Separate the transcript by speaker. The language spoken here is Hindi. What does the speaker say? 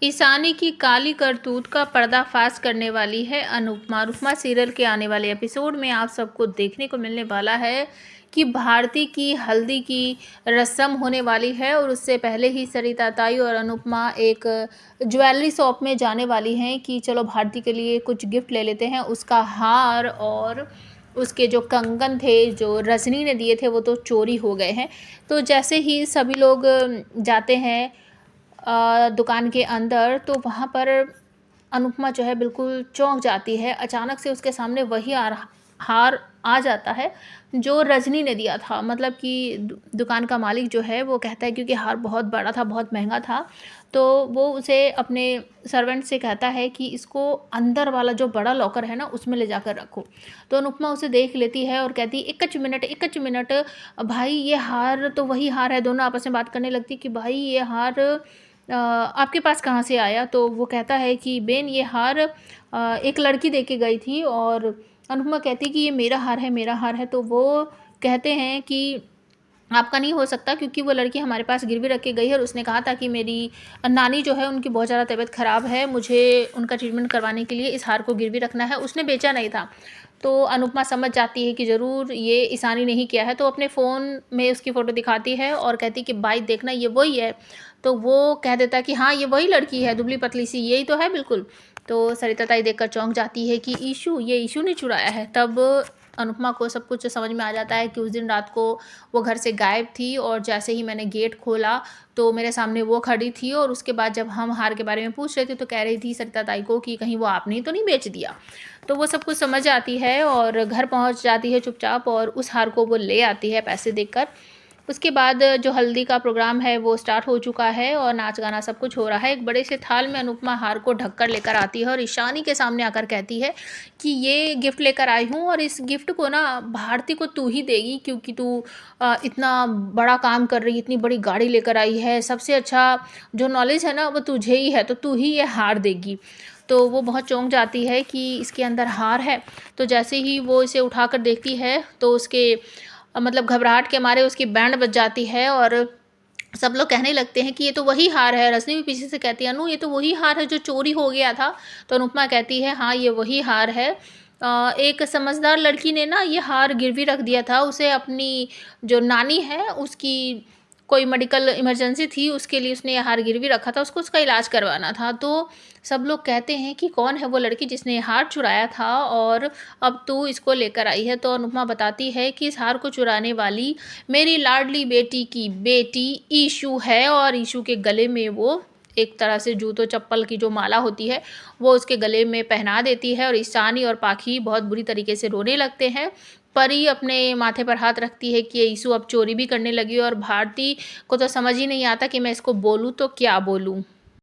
Speaker 1: ईशानी की काली करतूत का पर्दाफाश करने वाली है अनुपमा। अनुपमा सीरियल के आने वाले एपिसोड में आप सबको देखने को मिलने वाला है कि भारती की हल्दी की रस्म होने वाली है और उससे पहले ही सरिता ताई और अनुपमा एक ज्वेलरी शॉप में जाने वाली हैं कि चलो भारती के लिए कुछ गिफ्ट ले लेते हैं। उसका हार और उसके जो कंगन थे जो रजनी ने दिए थे वो तो चोरी हो गए हैं। तो जैसे ही सभी लोग जाते हैं दुकान के अंदर, तो वहाँ पर अनुपमा जो है बिल्कुल चौंक जाती है। अचानक से उसके सामने वही हार आ जाता है जो रजनी ने दिया था। मतलब कि दुकान का मालिक जो है वो कहता है, क्योंकि हार बहुत बड़ा था, बहुत महंगा था, तो वो उसे अपने सर्वेंट से कहता है कि इसको अंदर वाला जो बड़ा लॉकर है ना उसमें ले जाकर रखो। तो अनुपमा उसे देख लेती है और कहती है एक मिनट भाई, ये हार तो वही हार है। दोनों आपस में बात करने लगती कि भाई ये हार आपके पास कहाँ से आया। तो वो कहता है कि बेन, ये हार एक लड़की दे के गई थी। और अनुपमा कहती कि ये मेरा हार है, मेरा हार है। तो वो कहते हैं कि आपका नहीं हो सकता, क्योंकि वो लड़की हमारे पास गिरवी रख के गई है और उसने कहा था कि मेरी नानी जो है उनकी बहुत ज़्यादा तबीयत ख़राब है, मुझे उनका ट्रीटमेंट करवाने के लिए इस हार को गिरवी रखना है, उसने बेचा नहीं था। तो अनुपमा समझ जाती है कि ज़रूर ये ईशानी ने ही किया है। तो अपने फ़ोन में उसकी फ़ोटो दिखाती है और कहती कि भाई देखना, ये वही है। तो वो कह देता है कि हाँ ये वही लड़की है, दुबली पतली सी, यही तो है बिल्कुल। तो सरिता ताई देखकर चौंक जाती है कि ये ईशू ने चुराया है। तब अनुपमा को सब कुछ समझ में आ जाता है कि उस दिन रात को वो घर से गायब थी और जैसे ही मैंने गेट खोला तो मेरे सामने वो खड़ी थी। और उसके बाद जब हम हार के बारे में पूछ रहे थे तो कह रही थी सरिता ताई को कि कहीं वो आपने ही तो नहीं बेच दिया। तो वो सब कुछ समझ आती है और घर पहुंच जाती है चुपचाप और उस हार को वो ले आती है पैसे देकर। उसके बाद जो हल्दी का प्रोग्राम है वो स्टार्ट हो चुका है और नाच गाना सब कुछ हो रहा है। एक बड़े से थाल में अनुपमा हार को ढककर लेकर आती है और ईशानी के सामने आकर कहती है कि ये गिफ्ट लेकर आई हूँ और इस गिफ्ट को ना भारती को तू ही देगी, क्योंकि तू इतना बड़ा काम कर रही, इतनी बड़ी गाड़ी लेकर आई है, सबसे अच्छा जो नॉलेज है ना वो तुझे ही है, तो तू ही ये हार देगी। तो वो बहुत चौंक जाती है कि इसके अंदर हार है। तो जैसे ही वो इसे उठाकर देखती है तो उसके मतलब घबराहट के मारे उसकी बैंड बज जाती है और सब लोग कहने लगते हैं कि ये तो वही हार है। रजनी भी पीछे से कहती है, अनु ये तो वही हार है जो चोरी हो गया था। तो अनुपमा कहती है हाँ ये वही हार है। एक समझदार लड़की ने ना ये हार गिरवी रख दिया था। उसे अपनी जो नानी है उसकी कोई मेडिकल इमरजेंसी थी, उसके लिए उसने ये हार गिरवी रखा था, उसको उसका इलाज करवाना था। तो सब लोग कहते हैं कि कौन है वो लड़की जिसने ये हार चुराया था और अब तू इसको लेकर आई है। तो अनुपमा बताती है कि इस हार को चुराने वाली मेरी लाडली बेटी की बेटी ईशू है और ईशू के गले में वो एक तरह से जूतों चप्पल की जो माला होती है वो उसके गले में पहना देती है। और ईशानी और पाखी बहुत बुरी तरीके से रोने लगते हैं। परी अपने माथे पर हाथ रखती है कि ईशू अब चोरी भी करने लगी और भारती को तो समझ ही नहीं आता कि मैं इसको बोलूँ तो क्या बोलूँ।